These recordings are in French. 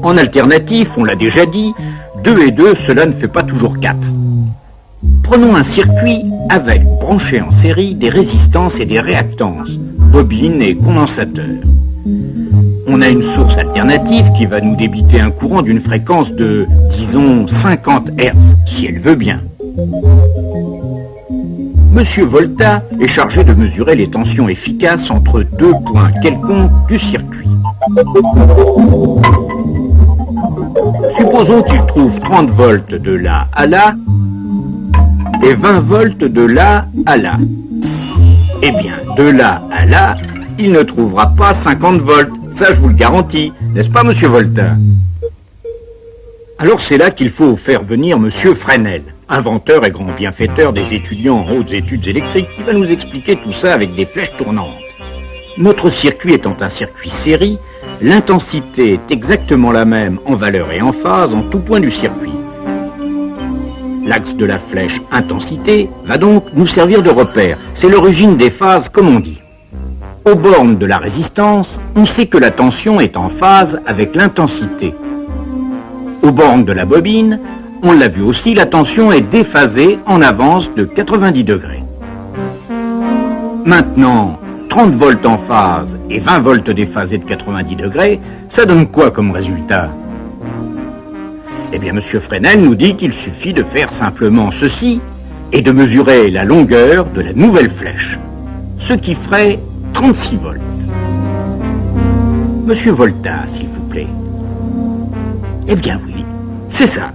En alternatif, on l'a déjà dit, 2 et 2, cela ne fait pas toujours 4. Prenons un circuit avec, branché en série, des résistances et des réactances, bobines et condensateurs. On a une source alternative qui va nous débiter un courant d'une fréquence de, disons, 50 Hz, si elle veut bien. Monsieur Volta est chargé de mesurer les tensions efficaces entre 2 points quelconques du circuit. Supposons qu'il trouve 30 volts de là à là et 20 volts de là à là. Eh bien, de là à là, il ne trouvera pas 50 volts. Ça, je vous le garantis. N'est-ce pas, monsieur Volta? Alors c'est là qu'il faut faire venir monsieur Fresnel, inventeur et grand bienfaiteur des étudiants en hautes études électriques, qui va nous expliquer tout ça avec des flèches tournantes. Notre circuit étant un circuit série, l'intensité est exactement la même en valeur et en phase en tout point du circuit. L'axe de la flèche intensité va donc nous servir de repère. C'est l'origine des phases, comme on dit. Aux bornes de la résistance, on sait que la tension est en phase avec l'intensité. Aux bornes de la bobine, on l'a vu aussi, la tension est déphasée en avance de 90 degrés. Maintenant, 30 volts en phase et 20 volts déphasés de 90 degrés, ça donne quoi comme résultat? Eh bien, monsieur Fresnel nous dit qu'il suffit de faire simplement ceci et de mesurer la longueur de la nouvelle flèche, ce qui ferait 36 volts. Monsieur Volta, s'il vous plaît. Eh bien oui, c'est ça.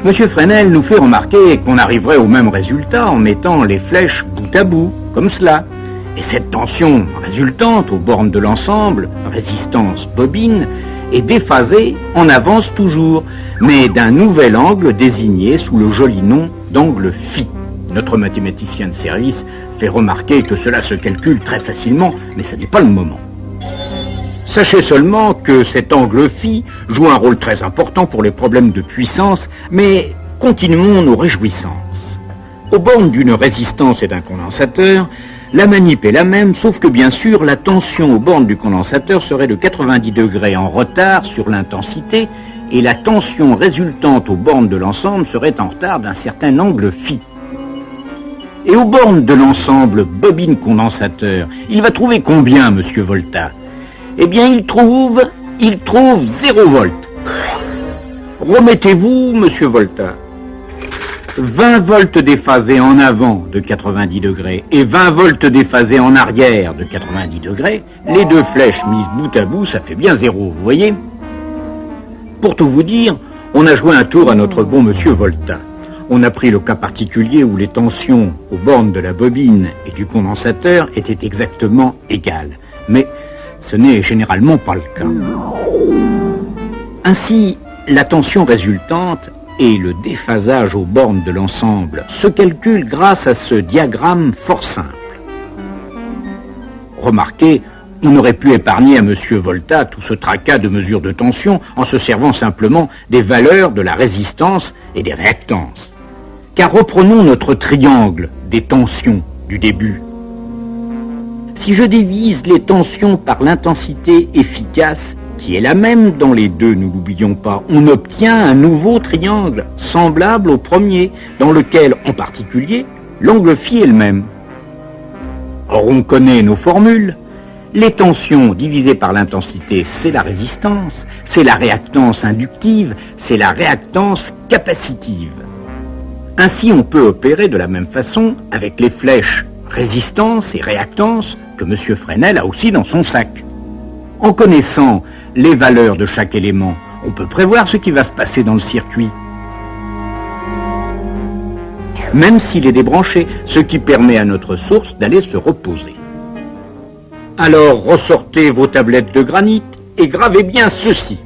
Monsieur Fresnel nous fait remarquer qu'on arriverait au même résultat en mettant les flèches bout à bout, comme cela. Et cette tension résultante aux bornes de l'ensemble, résistance bobine, est déphasée en avance toujours, mais d'un nouvel angle désigné sous le joli nom d'angle phi. Notre mathématicien de service fait remarquer que cela se calcule très facilement, mais ce n'est pas le moment. Sachez seulement que cet angle phi joue un rôle très important pour les problèmes de puissance, mais continuons nos réjouissances. Aux bornes d'une résistance et d'un condensateur, la manip est la même, sauf que bien sûr, la tension aux bornes du condensateur serait de 90 degrés en retard sur l'intensité, et la tension résultante aux bornes de l'ensemble serait en retard d'un certain angle phi. Et aux bornes de l'ensemble bobine-condensateur, il va trouver combien, monsieur Volta? Eh bien, il trouve 0 volts. Remettez-vous, monsieur Volta. 20 volts déphasés en avant de 90 degrés et 20 volts déphasés en arrière de 90 degrés, les deux flèches mises bout à bout, ça fait bien 0, vous voyez? Pour tout vous dire, on a joué un tour à notre bon monsieur Volta. On a pris le cas particulier où les tensions aux bornes de la bobine et du condensateur étaient exactement égales. Mais ce n'est généralement pas le cas. Ainsi, la tension résultante et le déphasage aux bornes de l'ensemble se calculent grâce à ce diagramme fort simple. Remarquez, on aurait pu épargner à monsieur Volta tout ce tracas de mesure de tension en se servant simplement des valeurs de la résistance et des réactances. Car reprenons notre triangle des tensions du début. Si je divise les tensions par l'intensité efficace, qui est la même dans les deux, ne l'oublions pas, on obtient un nouveau triangle, semblable au premier, dans lequel, en particulier, l'angle phi est le même. Or, on connaît nos formules. Les tensions divisées par l'intensité, c'est la résistance, c'est la réactance inductive, c'est la réactance capacitive. Ainsi, on peut opérer de la même façon avec les flèches résistance et réactance que M. Fresnel a aussi dans son sac. En connaissant les valeurs de chaque élément, on peut prévoir ce qui va se passer dans le circuit, même s'il est débranché, ce qui permet à notre source d'aller se reposer. Alors ressortez vos tablettes de granit et gravez bien ceci.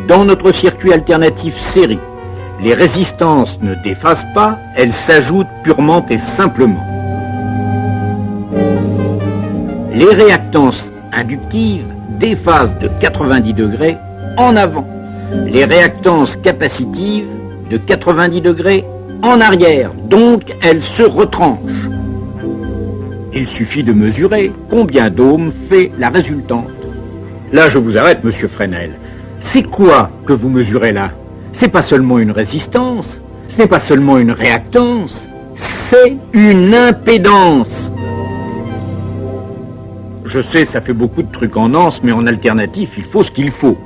Dans notre circuit alternatif série, les résistances ne déphasent pas, elles s'ajoutent purement et simplement. Les réactances inductives déphasent de 90 degrés en avant. Les réactances capacitives de 90 degrés en arrière. Donc, elles se retranchent. Il suffit de mesurer combien d'ohms fait la résultante. Là, je vous arrête, monsieur Fresnel. C'est quoi que vous mesurez là? C'est pas seulement une résistance, ce n'est pas seulement une réactance, c'est une impédance. Je sais, ça fait beaucoup de trucs en anse, mais en alternatif, il faut ce qu'il faut.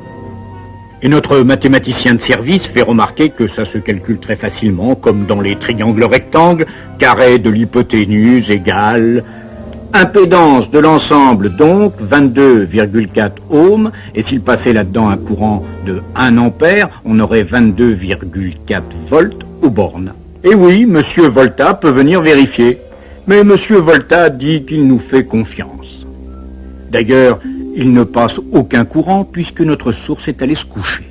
Et notre mathématicien de service fait remarquer que ça se calcule très facilement, comme dans les triangles rectangles, carré de l'hypoténuse égale impédance de l'ensemble, donc 22,4 ohms, et s'il passait là-dedans un courant de 1 ampère, on aurait 22,4 volts aux bornes. Et oui, monsieur Volta peut venir vérifier, mais monsieur Volta dit qu'il nous fait confiance. D'ailleurs, il ne passe aucun courant puisque notre source est allée se coucher.